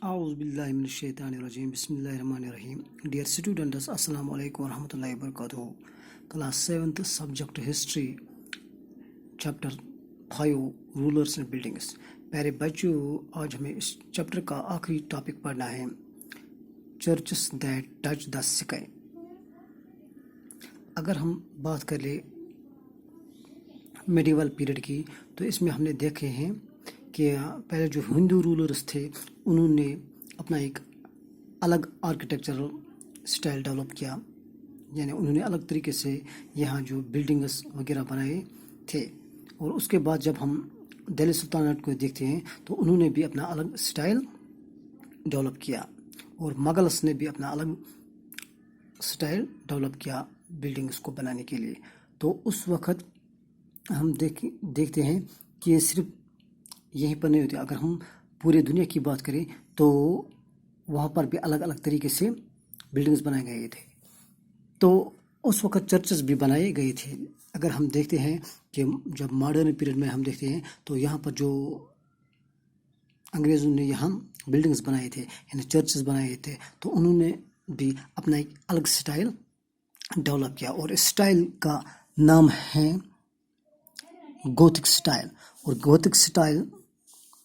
اعوذ باللہ من الشیطان الرجیم بسم اللہ الرحمن الرحیم. Dear students, السلام علیکم ورحمۃ اللہ وبرکاتہ. Class 7th subject history chapter 5 rulers and buildings. پیارے بچوں، آج ہمیں اس چیپٹر کا آخری ٹاپک پڑھنا ہے، churches that touch the sky. اگر ہم بات کر لیں میڈیول پیریڈ کی تو اس میں ہم نے دیکھے ہیں کہ پہلے جو ہندو رولرز تھے انہوں نے اپنا ایک الگ آرکیٹیکچرل سٹائل ڈیولپ کیا، یعنی انہوں نے الگ طریقے سے یہاں جو بلڈنگز وغیرہ بنائے تھے. اور اس کے بعد جب ہم دہلی سلطنت کو دیکھتے ہیں تو انہوں نے بھی اپنا الگ سٹائل ڈیولپ کیا، اور مغلس نے بھی اپنا الگ سٹائل ڈیولپ کیا بلڈنگز کو بنانے کے لیے. تو اس وقت ہم دیکھتے ہیں کہ یہ صرف یہیں پر نہیں ہوتے. اگر ہم پورے دنیا کی بات کریں تو وہاں پر بھی الگ الگ طریقے سے بلڈنگز بنائے گئے تھے. تو اس وقت چرچز بھی بنائے گئے تھے. اگر ہم دیکھتے ہیں کہ جب ماڈرن پیریڈ میں ہم دیکھتے ہیں تو یہاں پر جو انگریزوں نے یہاں بلڈنگز بنائے تھے، یعنی چرچز بنائے تھے، تو انہوں نے بھی اپنا ایک الگ سٹائل ڈیولپ کیا، اور اس سٹائل کا نام ہے گوتھک سٹائل. اور گوتھک سٹائل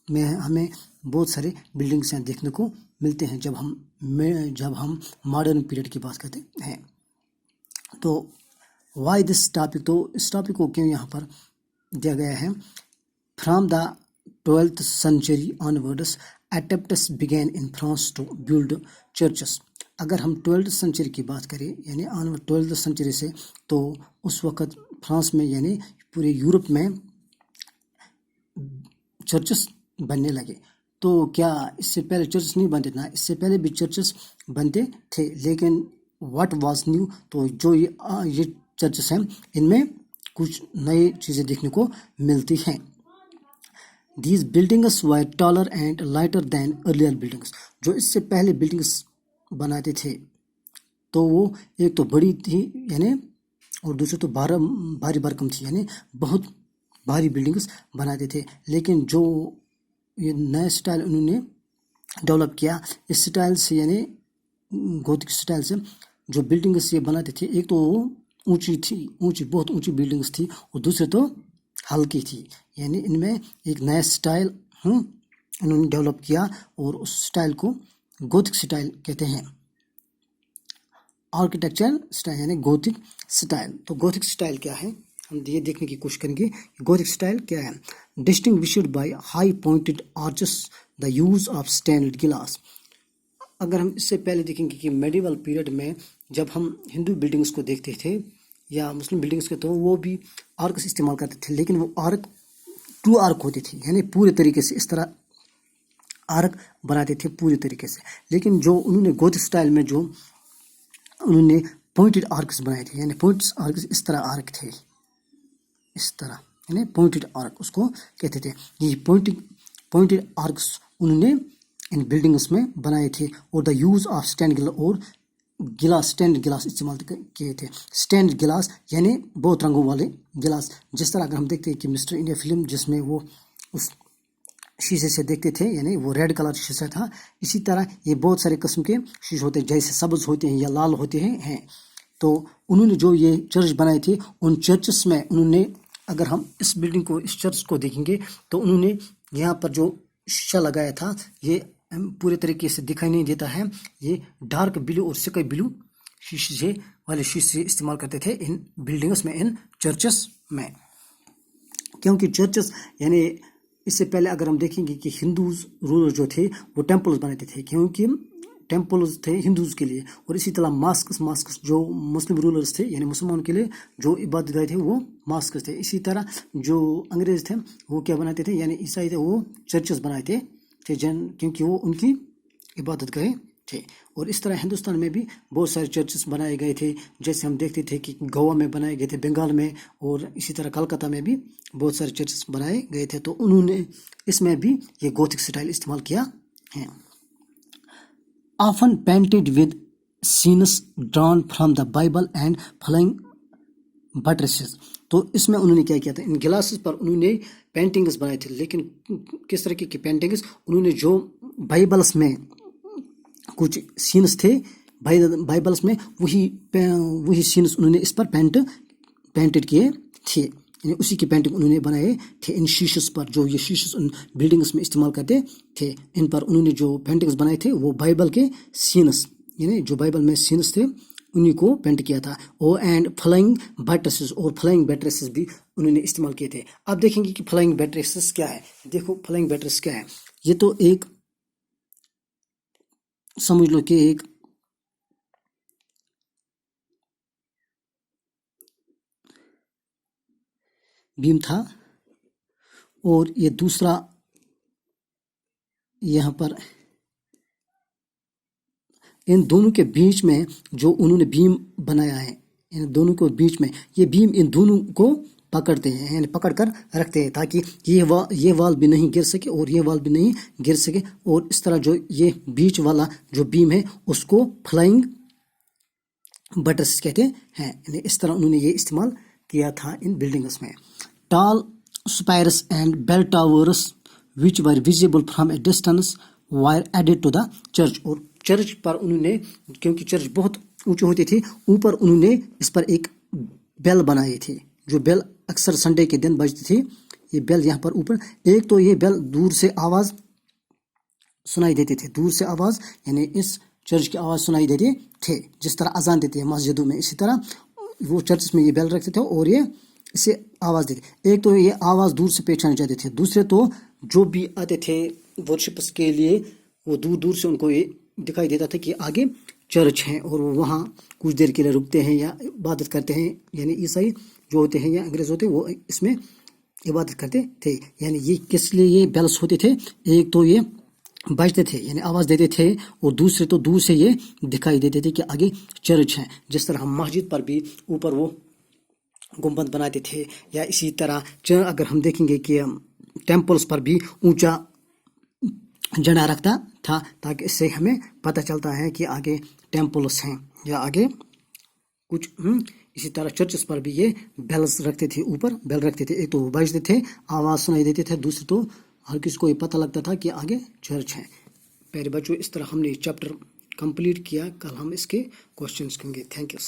میں ہمیں بہت سارے بلڈنگس یہاں دیکھنے کو ملتے ہیں جب ہم ماڈرن پیریڈ کی بات کرتے ہیں. تو وائی دس ٹاپک، تو اس ٹاپک کو کیوں یہاں پر دیا گیا ہے؟ From the 12th century onwards attempts began in France to build churches. اگر ہم 12th century کی بات کریں، یعنی 12th century سے، تو اس وقت فرانس میں یعنی پورے یورپ میں چرچز بننے لگے. تو کیا اس سے پہلے چرچز نہیں بنتے تھے؟ اس سے پہلے بھی چرچز بنتے تھے، لیکن واٹ واز نیو، تو جو یہ چرچز ہیں ان میں کچھ نئی چیزیں دیکھنے کو ملتی ہیں. These buildings were taller and lighter than earlier buildings. جو اس سے پہلے بلڈنگس بناتے تھے تو وہ ایک تو بڑی تھی، یعنی اور دوسرے تو بھاری بھرکم تھی، یعنی بہت بھاری بلڈنگس بناتے تھے. لیکن جو یہ نیا سٹائل انہوں نے ڈیولپ کیا، اس سٹائل سے یعنی گوتھک سٹائل سے جو بلڈنگس یہ بناتے تھے، ایک تو اونچی تھی، بہت اونچی بلڈنگس تھی، اور دوسرے تو ہلکی تھی. یعنی ان میں ایک نیا سٹائل انہوں نے ڈیولپ کیا، اور اس سٹائل کو گوتھک سٹائل کہتے ہیں. آرکیٹیکچر سٹائل یعنی گوتھک سٹائل. تو گوتھک سٹائل کیا ہے، ہم یہ دیکھنے کی کوشش کریں گے گوتھک سٹائل کیا ہے. Distinguished by high pointed arches, the use of standard glass. اگر ہم اس سے پہلے دیکھیں گے کہ میڈیول پیریڈ میں جب ہم ہندو بلڈنگس کو دیکھتے تھے یا مسلم بلڈنگس کو، تو وہ بھی آرکس استعمال کرتے تھے، لیکن وہ آرک ٹرو آرک ہوتی تھی، یعنی پورے طریقے سے اس طرح آرک بناتے تھے پورے طریقے سے. لیکن جو انہوں نے گوتھک سٹائل میں جو انہوں نے پوائنٹڈ آرکس بنائے تھے، یعنی پوائنٹڈ آرکس اس طرح آرک تھے، اس طرح، یعنی پوائنٹڈ آرک اس کو کہتے تھے. یہ پوائنٹڈ آرکس انہوں نے ان بلڈنگس میں بنائے تھے، اور دا یوز آف اسٹینڈ گلاس، اور اسٹینڈ گلاس استعمال کیے تھے. اسٹینڈ گلاس یعنی بہت رنگوں والے گلاس. جس طرح اگر ہم دیکھتے ہیں کہ مسٹر انڈیا فلم، جس میں وہ اس شیشے سے دیکھتے تھے، یعنی وہ ریڈ کلر شیشہ تھا، اسی طرح یہ بہت سارے قسم کے شیشے ہوتے ہیں، جیسے سبز ہوتے ہیں یا لال ہوتے ہیں. تو انہوں نے جو یہ چرچ بنائے تھے، ان چرچز میں انہوں نے، اگر ہم اس بلڈنگ کو، اس چرچ کو دیکھیں گے تو انہوں نے یہاں پر جو شیشہ لگایا تھا، یہ پورے طریقے سے دکھائی نہیں دیتا ہے. یہ ڈارک بلو اور سکائی بلو شیشے استعمال کرتے تھے ان بلڈنگس میں، ان چرچز میں. کیونکہ چرچز یعنی اس سے پہلے اگر ہم دیکھیں گے کہ ہندوز رولر جو تھے وہ ٹیمپلز بناتے تھے، کیونکہ ٹیمپلز تھے ہندوز کے لیے. اور اسی طرح ماسکس جو مسلم رولرز تھے، یعنی مسلمانوں کے لیے جو عبادت گاہ تھے وہ ماسکس تھے. اسی طرح جو انگریز تھے وہ کیا بناتے تھے، یعنی عیسائی تھے، وہ چرچز بناتے تھے، کیونکہ وہ ان کی عبادت گاہ تھے. اور اس طرح ہندوستان میں بھی بہت سارے چرچز بنائے گئے تھے، جیسے ہم دیکھتے تھے کہ گوا میں بنائے گئے تھے، بنگال میں، اور اسی طرح کلکتہ میں بھی بہت سارے چرچز بنائے گئے تھے. تو انہوں نے اس میں بھی یہ گوتھک سٹائل استعمال کیا ہے. Often painted with scenes drawn from the Bible and flying buttresses. تو اس میں انہوں نے کیا کیا تھا, ان گلاسز پر انہوں نے پینٹنگز بنائے تھے. لیکن کس طرح کی پینٹنگز, انہوں نے جو بائبلس میں کچھ سینس تھے بائبلس میں وہی سینس انہوں نے اس پر پینٹڈ کیے تھے, یعنی اسی کی پینٹنگ انہوں نے بنائے تھے ان شیشز پر, جو یہ شیشز ان بلڈنگس میں استعمال کرتے تھے. ان پر انہوں نے جو پینٹنگز بنائے تھے وہ بائبل کے سینس, یعنی جو بائبل میں سینس تھے انہیں کو پینٹ کیا تھا. اینڈ فلائنگ بٹرسز, اور فلائنگ بیٹریسز بھی انہوں نے استعمال کیے تھے. اب دیکھیں گے کہ فلائنگ بیٹریسز کیا ہے. دیکھو فلائنگ بیٹریس کیا ہے. یہ تو ایک سمجھ لو کہ ایک بیم تھا, اور یہ دوسرا یہاں پر ان دونوں کے بیچ میں جو انہوں نے بیم بنایا ہے, ان دونوں کے بیچ میں یہ بیم ان دونوں کو پکڑتے ہیں, یعنی پکڑ کر رکھتے ہیں تاکہ یہ وال بھی نہیں گر سکے اور یہ وال بھی نہیں گر سکے. اور اس طرح جو یہ بیچ والا جو بیم ہے اس کو فلائنگ بٹرس کہتے ہیں. یعنی اس طرح انہوں نے یہ استعمال کیا تھا ان بلڈنگس میں. ٹال spires and bell towers which were visible from a distance were added to the church. اور چرچ پر انہوں نے, کیونکہ چرچ بہت اونچے ہوتے تھے, اوپر انہوں نے اس پر ایک بیل بنائے تھے, جو بیل اکثر سنڈے کے دن بجتی تھی. یہ بیل یہاں پر اوپر, ایک تو یہ بیل دور سے آواز سنائی دیتے تھے, دور سے آواز یعنی اس چرچ کی آواز سنائی دیتے تھے, جس طرح اذان دیتے ہیں مسجدوں میں, اسی طرح وہ چرچ میں یہ بیل رکھتے تھے اور یہ اسے آواز دیتے. ایک تو یہ آواز دور سے پہچانے جاتے تھے, دوسرے تو جو بھی آتے تھے ورشپس کے لیے وہ دور دور سے ان کو یہ دکھائی دیتا تھا کہ آگے چرچ ہیں, اور وہ وہاں کچھ دیر کے لیے رکتے ہیں یا عبادت کرتے ہیں. یعنی عیسائی جو ہوتے ہیں یا انگریز ہوتے ہیں وہ اس میں عبادت کرتے تھے. یعنی یہ کس لیے یہ بیلس ہوتے تھے, ایک تو یہ بجتے تھے یعنی آواز دیتے تھے, اور دوسرے تو دور سے یہ دکھائی دیتے تھے کہ آگے چرچ ہیں. جس طرح ہم مسجد پر بھی اوپر وہ گنبد بناتے تھے, یا اسی طرح اگر ہم دیکھیں گے کہ ٹیمپلز پر بھی اونچا جھنڈا رکھتا تھا, تاکہ اس سے ہمیں پتہ چلتا ہے کہ آگے ٹیمپلز ہیں یا آگے کچھ. اسی طرح چرچز پر بھی یہ بیلز رکھتے تھے, اوپر بیل رکھتے تھے, ایک تو وہ بجتے تھے آواز سنائی دیتے تھے, دوسرے تو ہر کسی کو یہ پتہ لگتا تھا کہ آگے چرچ ہے. پیارے بچوں, اس طرح ہم نے چیپٹر کمپلیٹ کیا. کل ہم اس کے کوشچنس کریں گے. Thank you.